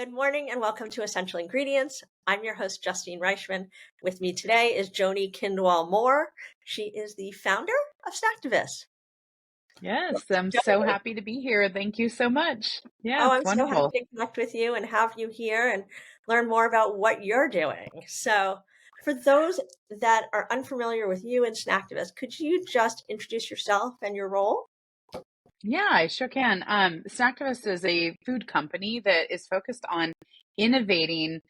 Good morning and welcome to Essential Ingredients. I'm your host, Justine Reichman. With me today is Joni Kindwall-Moore. She is the founder of Snacktivist. Yes, I'm so Joni, happy to be here. Thank you so much. Yeah, oh, it's I'm so happy wonderful. to connect with you and have you here and learn more about what you're doing. So, for those that are unfamiliar with you and Snacktivist, could you just introduce yourself and your role? Yeah, I sure can. Snacktivist is a food company that is focused on innovating,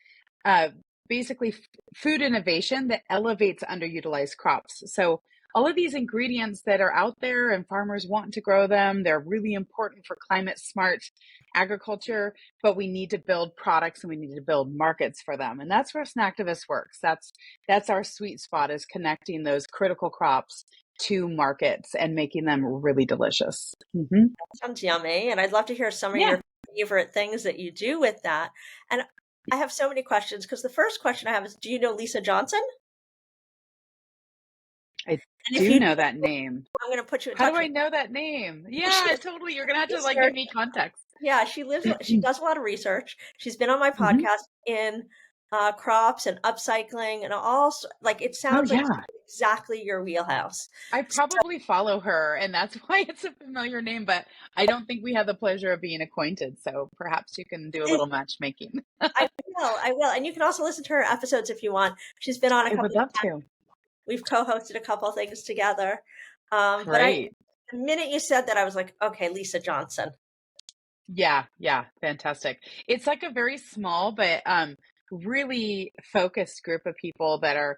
uh, basically food innovation that elevates underutilized crops. So all of these ingredients that are out there and farmers want to grow them, they're really important for climate smart agriculture, but we need to build products and we need to build markets for them. And that's where Snacktivist works. That's our sweet spot, is connecting those critical crops to markets and making them really delicious. Sounds yummy, and I'd love to hear some of Yeah, your favorite things that you do with that. And I have so many questions because the first question I have is, do you know Lisa Johnson? I And if do you know do, that name. I'm going to put you in How do touch I with know that name? her. She Yeah, totally. You're gonna have to like give research. me context. Yeah, she does a lot of research. She's been on my Mhm. podcast in crops and upcycling and like it Oh sounds like yeah, exactly your wheelhouse. I probably follow her, and that's why it's a familiar name. But I don't think we have the pleasure of being acquainted. So perhaps you can do a little matchmaking. I will. And you can also listen to her episodes if you want. She's been on a I couple would of love times. to. We've co-hosted a couple of things together. Great. The minute you said that, I was like, okay, Lisa Johnson. Yeah, fantastic. It's like a very small but really focused group of people that are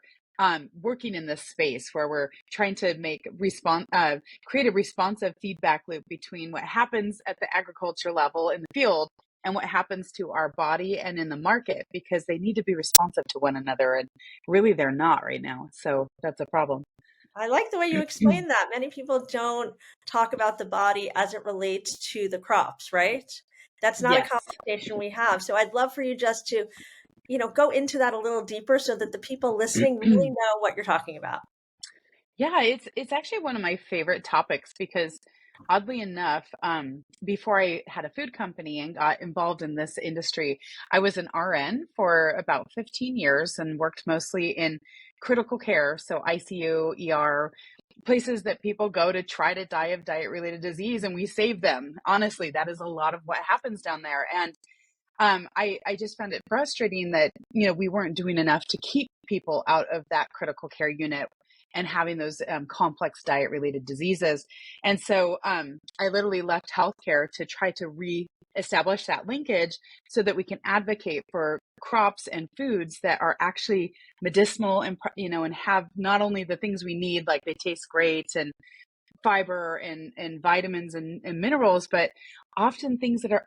working in this space where we're trying to create a responsive feedback loop between what happens at the agriculture level in the field and what happens to our body and in the market, because they need to be responsive to one another, and really they're not right now. So that's a problem. I like the way you explain that. Many people don't talk about the body as it relates to the crops, right? That's not a Yes. conversation we have. So I'd love for you just to, go into that a little deeper so that the people listening really know what you're talking about. Yeah, it's actually one of my favorite topics because oddly enough, before I had a food company and got involved in this industry, I was an RN for about 15 years and worked mostly in critical care, so ICU, ER, places that people go to try to die of diet-related disease, and we save them. Honestly, that is a lot of what happens down there. And I just found it frustrating that, we weren't doing enough to keep people out of that critical care unit and having those complex diet related diseases. And so I literally left healthcare to try to re-establish that linkage so that we can advocate for crops and foods that are actually medicinal and, and have not only the things we need, like they taste great and fiber and vitamins and minerals, but often things that are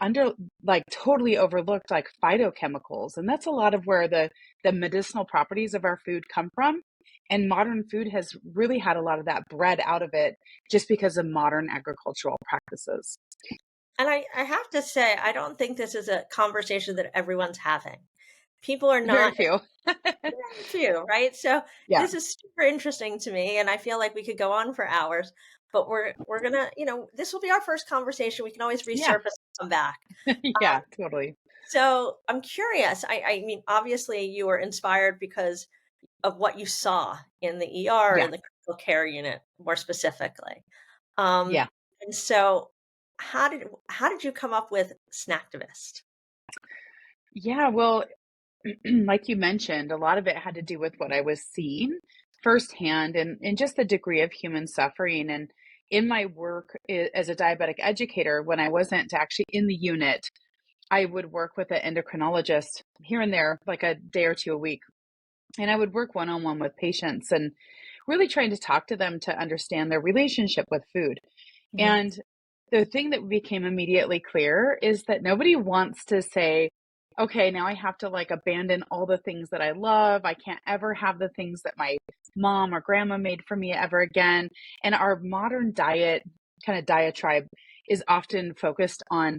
like totally overlooked, like phytochemicals. And that's a lot of where the medicinal properties of our food come from. And modern food has really had a lot of that bred out of it just because of modern agricultural practices. And I have to say, I don't think this is a conversation that everyone's having. People are Very not few. very few, right? So Yeah. this is super interesting to me, and I feel like we could go on for hours. But we're gonna, this will be our first conversation. We can always Yeah. resurface and come back. Yeah, totally. So I'm curious. I mean, obviously, you were inspired because of what you saw in the ER Yeah. in the critical care unit, more specifically. Um, Yeah. and so, how did you come up with Snacktivist? Yeah. Well, like you mentioned, a lot of it had to do with what I was seeing firsthand and just the degree of human suffering. And in my work as a diabetic educator, when I wasn't actually in the unit, I would work with an endocrinologist here and there, like a day or two a week. And I would work one on one with patients and really trying to talk to them to understand their relationship with food. Mhm. And the thing that became immediately clear is that nobody wants to say, okay, now I have to like abandon all the things that I love. I can't ever have the things that my mom or grandma made for me ever again. And our modern diet kind of diatribe is often focused on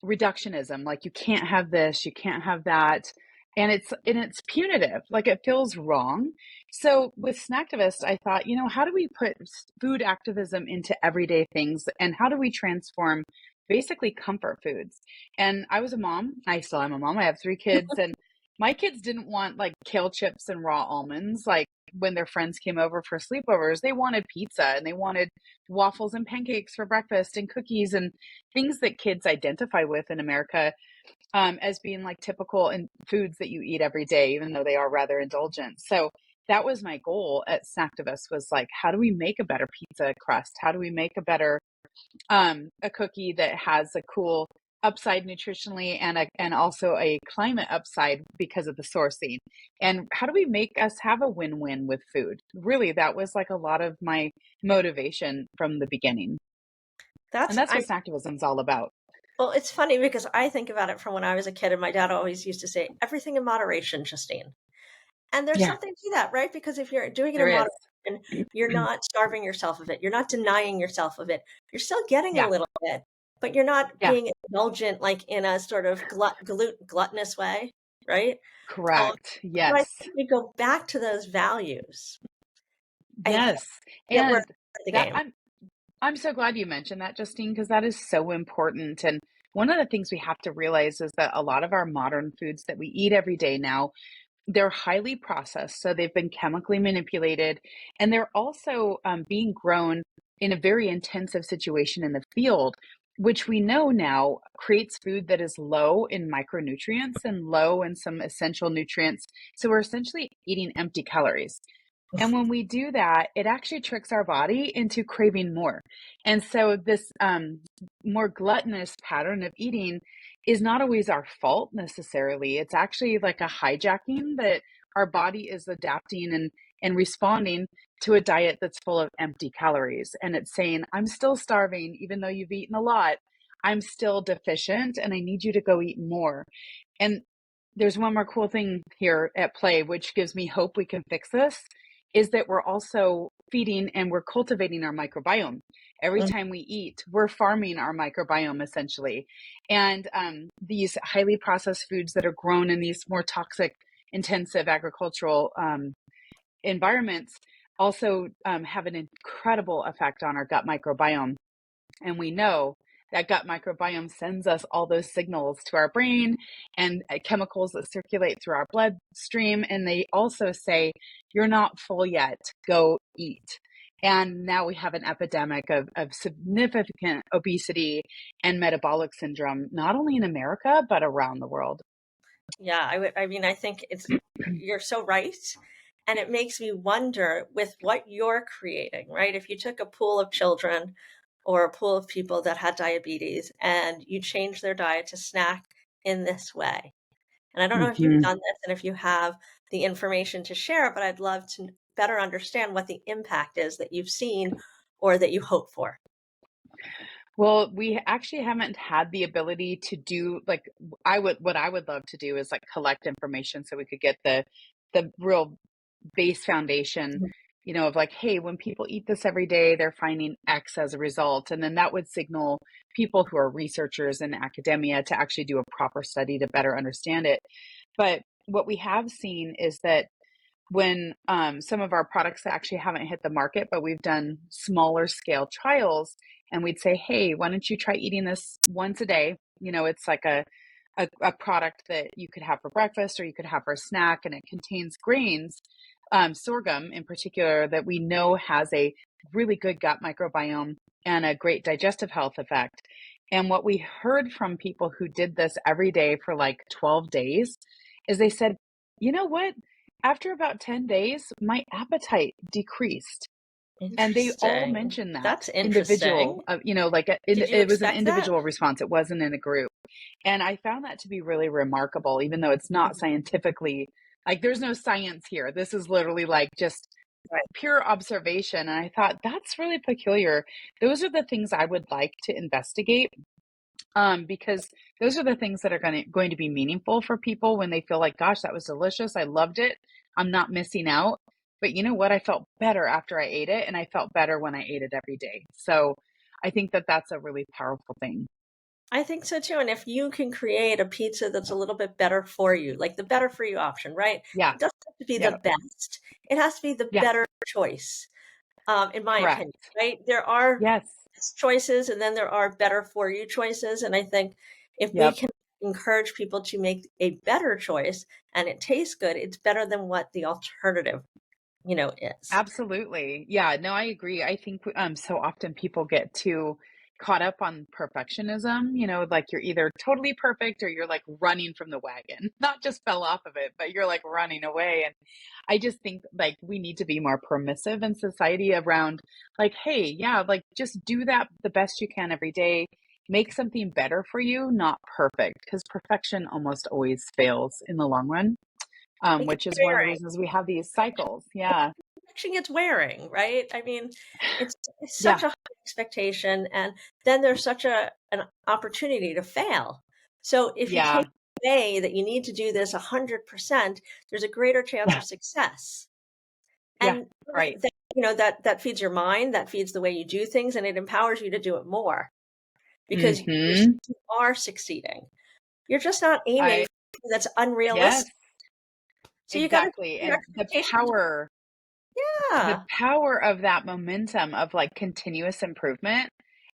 reductionism, like you can't have this, you can't have that. And it's punitive, like it feels wrong. So with Snacktivist, I thought, how do we put food activism into everyday things, and how do we transform basically comfort foods. And I was a mom. I still am a mom. I have 3 kids, and my kids didn't want like kale chips and raw almonds. Like when their friends came over for sleepovers, they wanted pizza and they wanted waffles and pancakes for breakfast and cookies and things that kids identify with in America, as being like typical in foods that you eat every day, even though they are rather indulgent. So that was my goal at Snacktivist, was like, how do we make a better pizza crust? How do we make a cookie that has a cool upside nutritionally, and also a climate upside because of the sourcing? And how do we make us have a win-win with food? Really, that was like a lot of my motivation from the beginning. And That's that's I what Snacktivism's all about. Well, it's funny because I think about it from when I was a kid, and my dad always used to say, "Everything in moderation, Justine." And there's Yeah, something to that, right? Because if you're doing it there in is. moderation, you're not starving yourself of it. You're not denying yourself of it. You're still getting a Yeah, little bit, but you're not yeah, being indulgent like in a sort of gluttonous way, right? Um, correct. so I Yes. think we go back to those values, I think, Yes. that we're And at the that game. I'm so glad you mentioned that, Justine, because that is so important. And one of the things we have to realize is that a lot of our modern foods that we eat every day now, they're highly processed. So they've been chemically manipulated, and they're also being grown in a very intensive situation in the field, which we know now creates food that is low in micronutrients and low in some essential nutrients. So we're essentially eating empty calories. And when we do that, it actually tricks our body into craving more. And so this more gluttonous pattern of eating is not always our fault necessarily. It's actually like a hijacking that our body is adapting and responding to a diet that's full of empty calories. And it's saying, I'm still starving, even though you've eaten a lot. I'm still deficient and I need you to go eat more. And there's one more cool thing here at play, which gives me hope we can fix this, is that we're also feeding and we're cultivating our microbiome. Every Mm, time we eat, we're farming our microbiome essentially. And these highly processed foods that are grown in these more toxic, intensive agricultural environments also have an incredible effect on our gut microbiome. And we know that gut microbiome sends us all those signals to our brain and chemicals that circulate through our bloodstream. And they also say, you're not full yet, go eat. And now we have an epidemic of significant obesity and metabolic syndrome, not only in America, but around the world. yeah, I mean, I think you're so right. And it makes me wonder with what you're creating, right? If you took a pool of children or a pool of people that had diabetes and you change their diet to snack in this way. And I don't know if you've Mhm. done this and if you have the information to share, but I'd love to better understand what the impact is that you've seen or that you hope for. Well, we actually haven't had the ability to do like what I would love to do is like collect information so we could get the real base foundation, Mhm. of like, hey, when people eat this every day, they're finding X as a result. And then that would signal people who are researchers in academia to actually do a proper study to better understand it. But what we have seen is that when some of our products actually haven't hit the market, but we've done smaller scale trials, and we'd say, hey, why don't you try eating this once a day? It's like a product that you could have for breakfast or you could have for a snack, and it contains grains, sorghum in particular, that we know has a really good gut microbiome and a great digestive health effect. And what we heard from people who did this every day for like 12 days is they said, you know what? After about 10 days, my appetite decreased. And they all Interesting. mentioned that That's interesting. individual, like Did you it was an expect that? individual response. It wasn't in a group. And I found that to be really remarkable, even though it's not scientifically, like, there's no science here. This is literally like just Right. pure observation. And I thought that's really peculiar. Those are the things I would like to investigate, because those are the things that are going to be meaningful for people when they feel like, gosh, that was delicious. I loved it. I'm not missing out. But you know what? I felt better after I ate it, and I felt better when I ate it every day. So I think that that's a really powerful thing. I think so too. And if you can create a pizza that's a little bit better for you, like the better for you option, right? Yeah. It doesn't have to be the Yeah. best. It has to be the Yeah. better choice. in my opinion, Correct. right? There are Yes. choices and then there are better for you choices. And I think if we Yep. can encourage people to make a better choice and it tastes good, it's better than what the alternative, is. Absolutely. Yeah, no, I agree. I think so often people get too caught up on perfectionism, like you're either totally perfect or you're like running from the wagon. Not just fell off of it, but you're like running away. And I just think like we need to be more permissive in society around like, hey, yeah, like just do that the best you can every day. Make something better for you, not perfect, because perfection almost always fails in the long run, It gets which is one of the wearing. reasons we have these cycles. Yeah. Actually gets wearing, right? I mean, it's such Yeah. a high expectation, and then there's such an opportunity to fail. So if you take Yeah. away that you need to do this 100%, there's a greater chance Yeah. of success. Yeah. And Right. that feeds your mind, that feeds the way you do things, and it empowers you to do it more because Mhm. you are succeeding. You're just not aiming I for something that's Yes, unrealistic. So you got to exactly, your and expectations. the Yeah. power of that momentum of, like, continuous improvement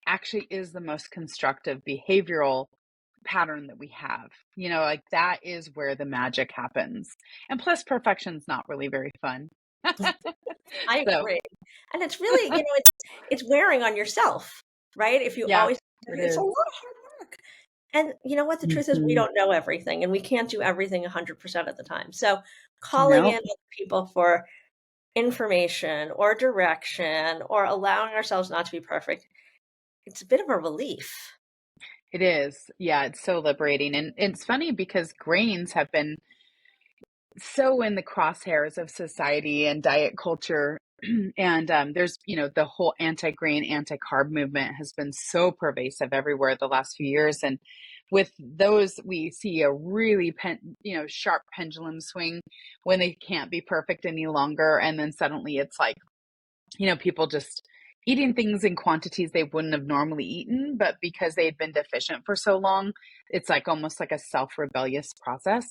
actually is the most constructive behavioral pattern that we have. Like, that is where the magic happens, and plus perfection's not really very fun. I So, agree. And it's really, it's wearing on yourself, right? If you yeah, always it it's a is. lot of hard work. And you know what? The truth is we Mhm. don't know everything and we can't do everything 100% of the time. So calling in Nope. other people for information or direction or allowing ourselves not to be perfect, it's a bit of a relief. It is. Yeah, it's so liberating, and it's funny because grains have been so in the crosshairs of society and diet culture. And there's, the whole anti grain, anti carb movement has been so pervasive everywhere the last few years. And with those, we see a really, sharp pendulum swing when they can't be perfect any longer. And then suddenly it's like, people just eating things in quantities they wouldn't have normally eaten, but because they'd been deficient for so long, it's like almost like a self-rebellious process.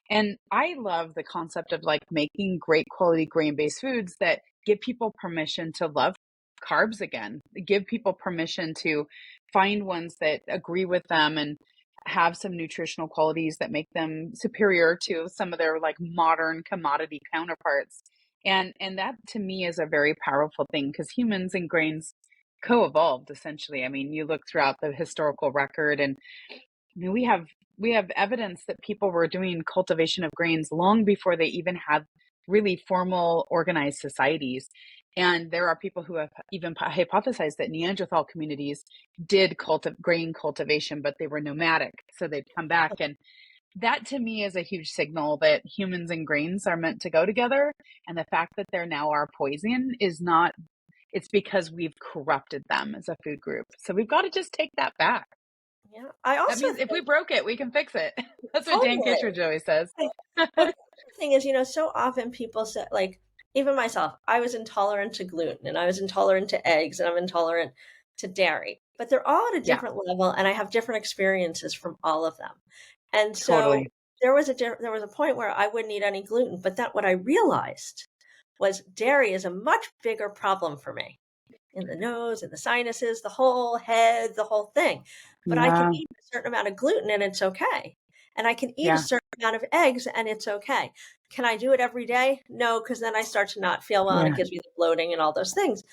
And I love the concept of like making great quality grain-based foods that give people permission to love carbs again, give people permission to find ones that agree with them and have some nutritional qualities that make them superior to some of their like modern commodity counterparts. And that to me is a very powerful thing because humans and grains co-evolved essentially. I mean, you look throughout the historical record, and I mean, we have evidence that people were doing cultivation of grains long before they even had really formal organized societies. And there are people who have even hypothesized that Neanderthal communities did grain cultivation, but they were nomadic, so they'd come back. And that to me is a huge signal that humans and grains are meant to go together. And the fact that they're now our poison is not, it's because we've corrupted them as a food group. So we've got to just take that back. Yeah. I That also means if we think broke it, we can fix it. That's what Dan totally. Kittredge always says. Like, well, the other thing is, so often people say, like, even myself, I was intolerant to gluten and I was intolerant to eggs and I'm intolerant to dairy, but they're all at a Yeah, different level and I have different experiences from all of them. And so totally. there was a point where I wouldn't eat any gluten, but that what I realized was dairy is a much bigger problem for me in the nose, in the sinuses, the whole head, the whole thing. But I can Yeah, eat a certain amount of gluten and it's okay. And I can eat a yeah, certain amount of eggs and it's okay. Can I do it every day? No, because then I start to not feel well and it yeah. gives me the bloating and all those things.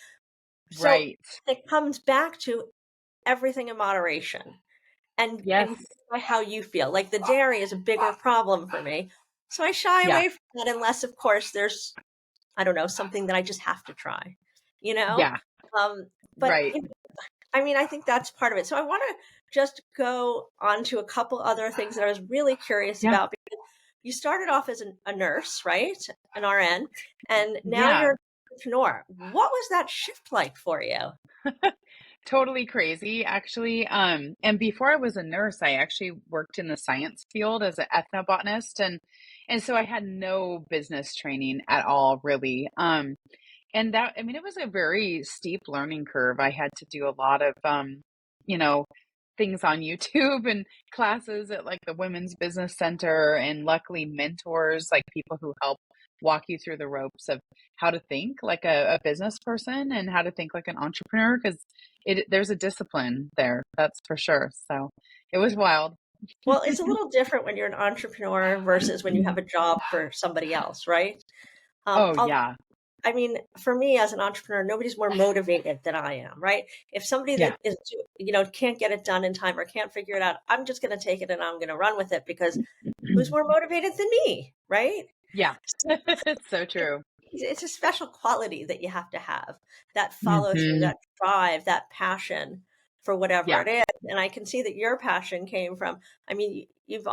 So Right. it comes back to everything in moderation and Yes. go by how you feel. Like the dairy is a bigger problem for me. So I shy Yeah, away from that unless of course there's I don't know, something that I just have to try, you know? yeah, Um, but right. I mean, I think that's part of it. So I want to just go on to a couple other things that I was really curious Yeah, about. Because you started off as a nurse, right? An RN, and now yeah. you're an entrepreneur. What was that shift like for you? Totally crazy, actually. And before I was a nurse, I actually worked in the science field as an ethnobotanist, and so I had no business training at all, really. And that, I mean, it was a very steep learning curve. I had to do a lot of, you know, things on YouTube and classes at like the Women's Business Center, and luckily mentors, like people who help walk you through the ropes of how to think like a business person and how to think like an entrepreneur, because there's a discipline there, that's for sure. So it was wild. Well, it's a little different when you're an entrepreneur versus when you have a job for somebody else, right? Um, Oh I'll, yeah. I mean, for me as an entrepreneur, nobody's more motivated than I am, right? If somebody Yeah. that is, can't get it done in time or can't figure it out, I'm just going to take it and I'm going to run with it because who's more motivated than me, right? Yeah. So It's so it, true. it's a special quality that you have to have, that follow through, Hmm. that drive, that passion for whatever Yeah. it is. And I can see that your passion came from, I mean, you've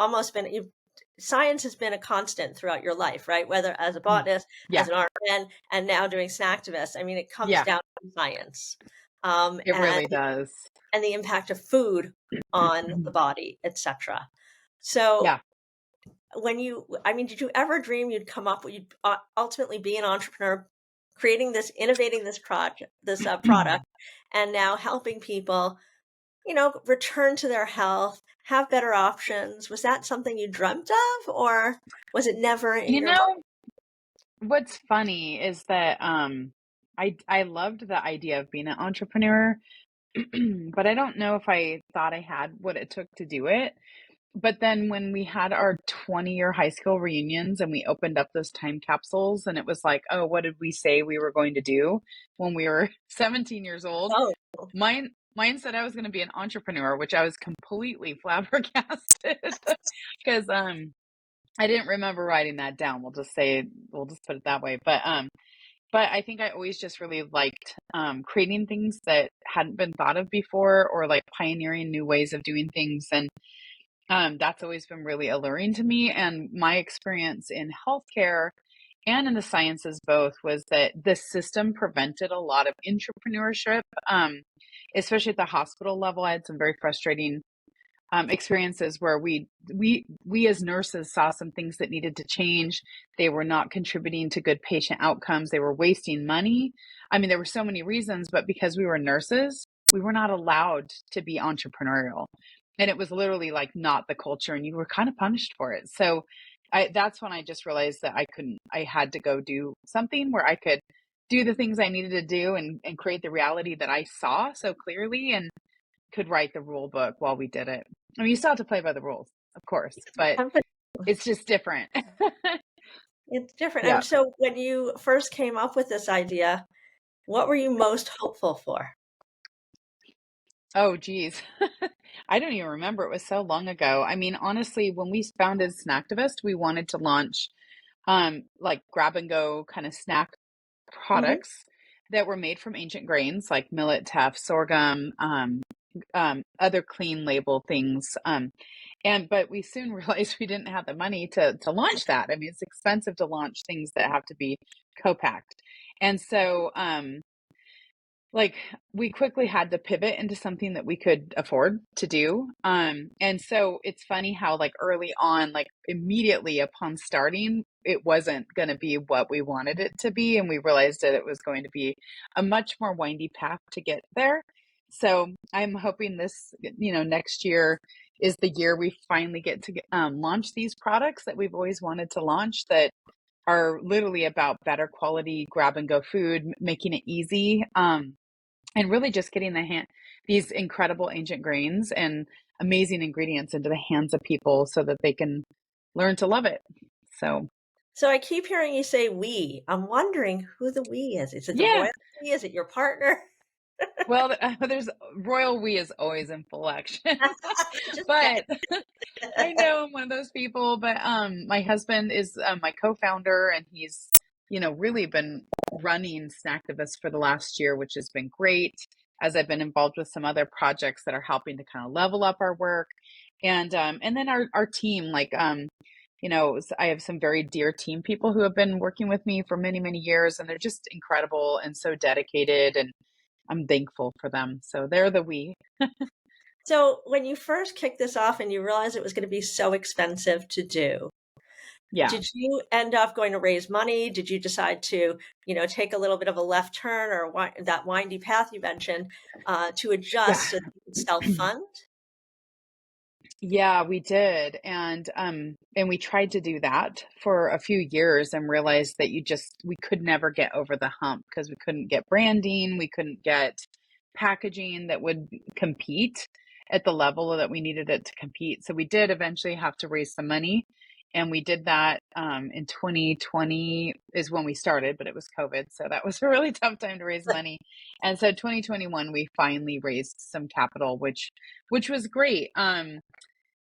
science has been a constant throughout your life, right? Whether as a Mm. botanist, as Yeah. an RN, and now doing Snacktivist. I mean, it comes Yeah. down to science, um, It and really does. and the impact of food on the body, etc. So Yeah. I mean, did you ever dream you'd come up, you'd ultimately be an entrepreneur, creating this, innovating this project, this product, and now helping people, return to their health, have better options? Was that something you dreamt of, or was it never in You your mind? know, what's funny is that I loved the idea of being an entrepreneur, but I don't know if I thought I had what it took to do it. But then when we had our 20-year high school reunions and we opened up those time capsules and it was like, oh, what did we say we were going to do when we were 17 years old? Oh, Mine said I was going to be an entrepreneur, which I was completely flabbergasted because I didn't remember writing that down. We'll just put it that way. But I think I always just really liked creating things that hadn't been thought of before, or like pioneering new ways of doing things. And that's always been really alluring to me. And my experience in healthcare and in the sciences both was that the system prevented a lot of entrepreneurship, especially at the hospital level. I had some very frustrating experiences where we as nurses saw some things that needed to change. They were not contributing to good patient outcomes. They were wasting money. I mean, there were so many reasons, but because we were nurses, we were not allowed to be entrepreneurial. And it was literally like not the culture, and you were kind of punished for it. So that's when I just realized that I had to go do something where I could do the things I needed to do and create the reality that I saw so clearly, and could write the rule book while we did it. I mean, you still have to play by the rules, of course, but company. it's just different. It's different. Yeah. And so when you first came up with this idea, what were you most hopeful for? Oh, geez. I don't even remember. It was so long ago. I mean, honestly, when we founded Snacktivist, we wanted to launch like grab and go kind of snack Hmm. products that were made from ancient grains like millet, teff, sorghum, other clean label things. But we soon realized we didn't have the money to launch that. I mean, it's expensive to launch things that have to be co-packed. And so like we quickly had to pivot into something that we could afford to do. And so it's funny how like early on, like immediately upon starting, it wasn't going to be what we wanted it to be. And we realized that it was going to be a much more windy path to get there. So I'm hoping this, next year is the year we finally get to launch these products that we've always wanted to launch, that are literally about better quality grab and go food, making it easy. And really just getting these incredible ancient grains and amazing ingredients into the hands of people so that they can learn to love it. So, So I keep hearing you say we. I'm wondering who the we is. Is it the yeah. royal we? Is it your partner? Well, there's royal we is always in full action. Just But checking. I know I'm one of those people, but my husband is my co-founder, and he's, really been running Snacktivist for the last year, which has been great, as I've been involved with some other projects that are helping to kind of level up our work. And then our team, like I have some very dear team people who have been working with me for many, many years, and they're just incredible and so dedicated, and I'm thankful for them. So they're the we. So when you first kicked this off and you realized it was going to be so expensive to do, Yeah. did you end up going to raise money? Did you decide to, take a little bit of a left turn or that windy path you mentioned to Yeah. adjust so that you could self-fund? Yeah, we did. And we tried to do that for a few years and realized that we could never get over the hump because we couldn't get branding, we couldn't get packaging that would compete at the level that we needed it to compete. So we did eventually have to raise some money. And we did that in 2020 is when we started, but it was COVID. So that was a really tough time to raise money. And so 2021, we finally raised some capital, which was great.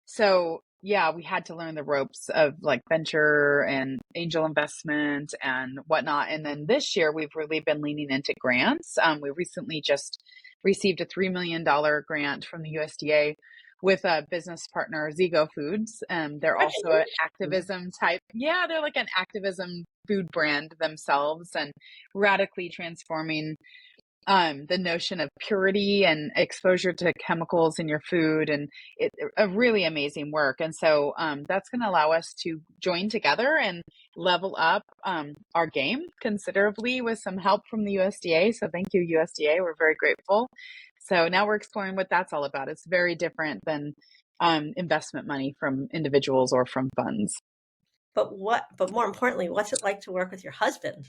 So yeah, we had to learn the ropes of like venture and angel investment and whatnot. And then this year we've really been leaning into grants. We recently just received a $3 million grant from the USDA with a business partner, Zigo Foods. They're also an Recognition. activism type. Yeah, they're like an activism food brand themselves and radically transforming the notion of purity and exposure to chemicals in your food and a really amazing work. And so that's going to allow us to join together and level up our game considerably with some help from the USDA. So thank you, USDA. We're very grateful. So now we're exploring what that's all about. It's very different than investment money from individuals or from funds. But more importantly, what's it like to work with your husband?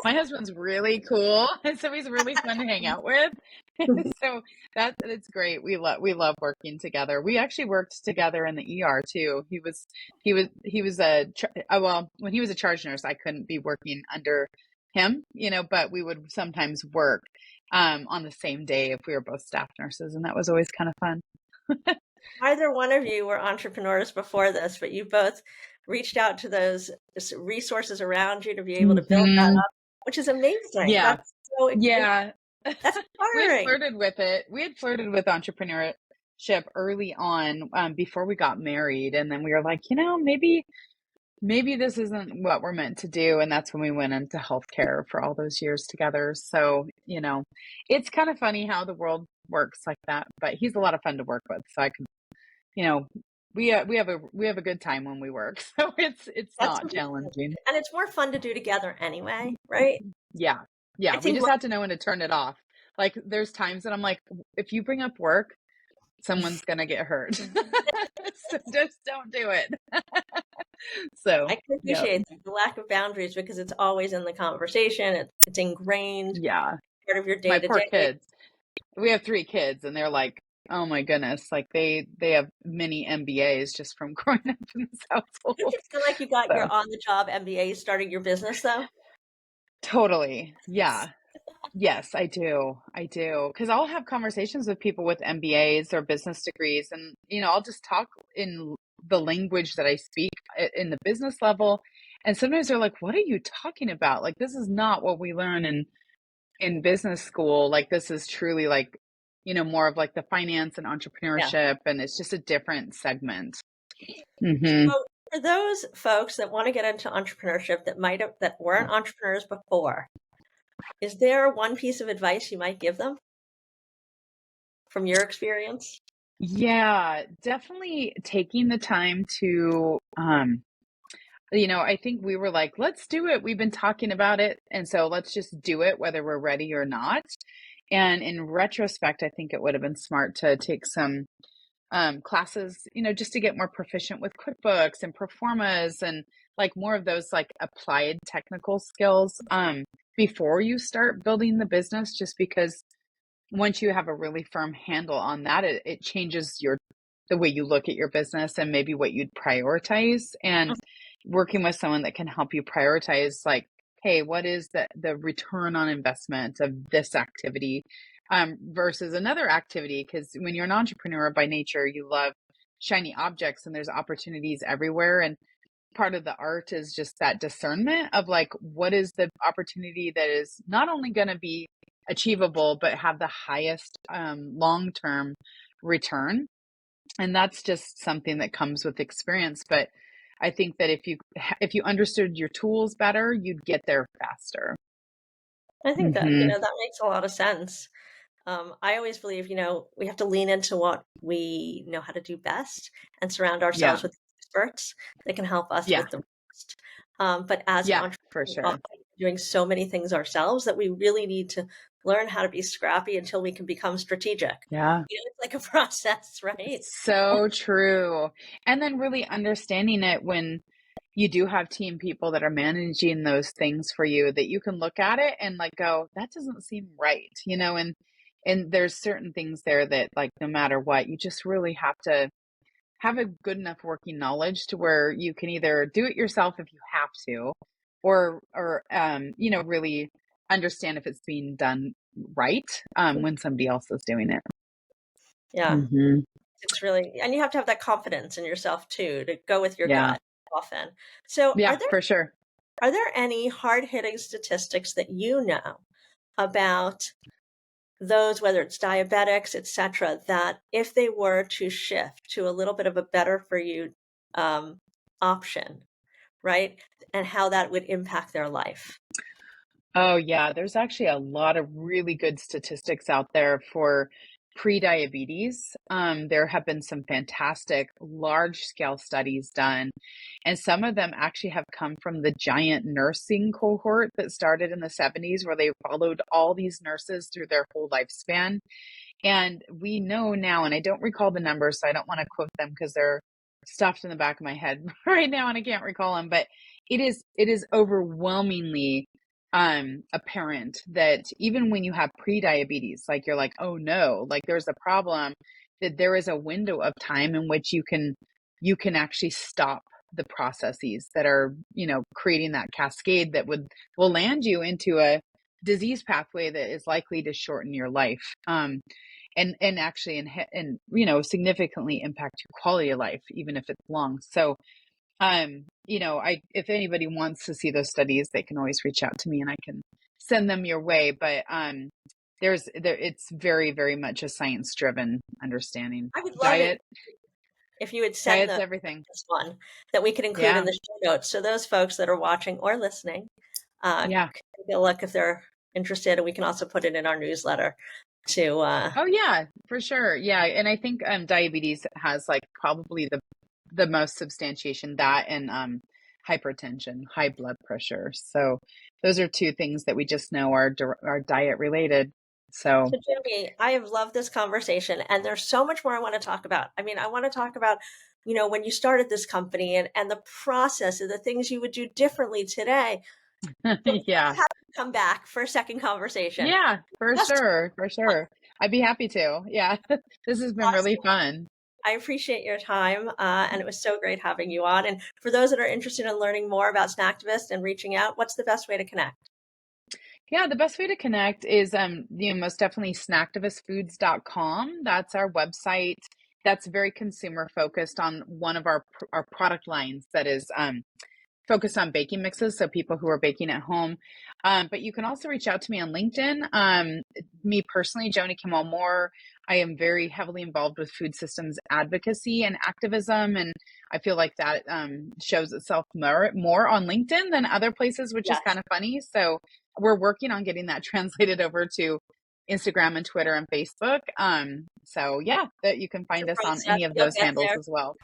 My husband's really cool, and so he's really fun to hang out with. So it's great. We love working together. We actually worked together in the ER too. He was well, when he was a charge nurse, I couldn't be working under him, but we would sometimes work on the same day if we were both staff nurses, and that was always kind of fun. Either one of you were entrepreneurs before this, but you both reached out to those resources around you to be able to build that Hmm. up, which is amazing. Yeah, yeah. That's We had inspiring. flirted with it. We had flirted with entrepreneurship early on, before we got married, and then we were like, maybe this isn't what we're meant to do, and that's when we went into healthcare for all those years together. So, it's kind of funny how the world works like that, but he's a lot of fun to work with. So I can, you know, we have a good time when we work, so it's That's not amazing. challenging. And it's more fun to do together anyway, right? Yeah. I Yeah, we think just have to know when to turn it off. Like, there's times that I'm like, if you bring up work, someone's gonna get hurt. So just don't do it. So, I can yeah. appreciate the lack of boundaries because it's always in the conversation. It's ingrained, Yeah. part of your day My to poor day. kids. We have 3 kids and they're like, "Oh my goodness," like they have many MBAs just from growing up in this Don't household. you feel like you got So, your on the job MBA starting your business though? totally. Yeah. Yes, I do. I do. Because I'll have conversations with people with MBAs or business degrees, and I'll just talk in the language that I speak in the business level. And sometimes they're like, "What are you talking about? Like, this is not what we learn in business school. Like, this is truly like, more of like the finance and Yeah. entrepreneurship, and it's just a different segment." Hmm. So for those folks that want to get into entrepreneurship that weren't entrepreneurs before, is there one piece of advice you might give them from your experience? Yeah, definitely taking the time to I think we were like, let's do it. We've been talking about it. And so let's just do it, whether we're ready or not. And in retrospect, I think it would have been smart to take some classes, just to get more proficient with QuickBooks and Performas and like more of those like applied technical skills before you start building the business, just because once you have a really firm handle on that, it changes the way you look at your business and maybe what you'd prioritize. And working with someone that can help you prioritize, like, hey, what is the return on investment of this activity versus another activity? Because when you're an entrepreneur by nature, you love shiny objects and there's opportunities everywhere. And part of the art is just that discernment of like, what is the opportunity that is not only going to be achievable, but have the highest long-term return. And that's just something that comes with experience. But I think that if you understood your tools better, you'd get there faster. I think that, Hmm. that makes a lot of sense. I always believe, we have to lean into what we know how to do best and surround ourselves Yeah. with experts that can help us Yeah. with the rest. But as an Yeah, entrepreneur, for you sure. doing so many things ourselves that we really need to learn how to be scrappy until we can become strategic. Yeah. It's like a process, right? So true. And then really understanding it when you do have team people that are managing those things for you, that you can look at it and like go, that doesn't seem right, and there's certain things there that like no matter what, you just really have to have a good enough working knowledge to where you can either do it yourself if you have to, or really understand if it's being done right when somebody else is doing it. Yeah. Hmm. It's really, and you have to have that confidence in yourself too, to go with your Yeah. gut often. So Yeah, for sure. are there any hard-hitting statistics that you know about those, whether it's diabetics, et cetera, that if they were to shift to a little bit of a better for you um, option, right? And how that would impact their life? Oh, yeah. There's actually a lot of really good statistics out there for pre-diabetes. There have been some fantastic large scale studies done, and some of them actually have come from the giant nursing cohort that started in the 70s, where they followed all these nurses through their whole lifespan. And we know now, and I don't recall the numbers, so I don't want to quote them because they're stuffed in the back of my head right now and I can't recall them, but it is overwhelmingly apparent that even when you have pre-diabetes, like you're like, oh no, like there's a problem, that there is a window of time in which you can actually stop the processes that are, creating that cascade that will land you into a disease pathway that is likely to shorten your life. And actually and significantly impact your quality of life, even if it's long. So I if anybody wants to see those studies, they can always reach out to me and I can send them your way. But it's very, very much a science driven understanding. I would love it Diet, if you would send diet's the everything. this one that we could include in Yeah. the show notes, so those folks that are watching or listening Yeah. can take a look if they're interested, and we can also put it in our newsletter to Oh yeah, for sure. Yeah. And I think diabetes has like probably the most substantiation, that and hypertension, high blood pressure. So those are two things that we just know are diet related. So So, Jimmy, I have loved this conversation, and there's so much more I want to talk about. I mean, I want to talk about, when you started this company and the process and the things you would do differently today. But we have yeah. to have you come back for a second conversation. Yeah, for Just sure. For sure. I'd be happy to. Yeah. This has been really awesome. fun. I appreciate your time, and it was so great having you on. And for those that are interested in learning more about Snacktivist and reaching out, what's the best way to connect? Yeah, the best way to connect is most definitely snacktivistfoods.com. That's our website. That's very consumer focused on one of our product lines that is focused on baking mixes, so people who are baking at home. But you can also reach out to me on LinkedIn. Me personally, Joni Kindwall-Moore, I am very heavily involved with food systems advocacy and activism, and I feel like that shows itself more on LinkedIn than other places, which is kind Yes. of funny. So we're working on getting that translated over to Instagram and Twitter and Facebook. So yeah, that you can find us on Surprise, any of you'll those get handles there. as well.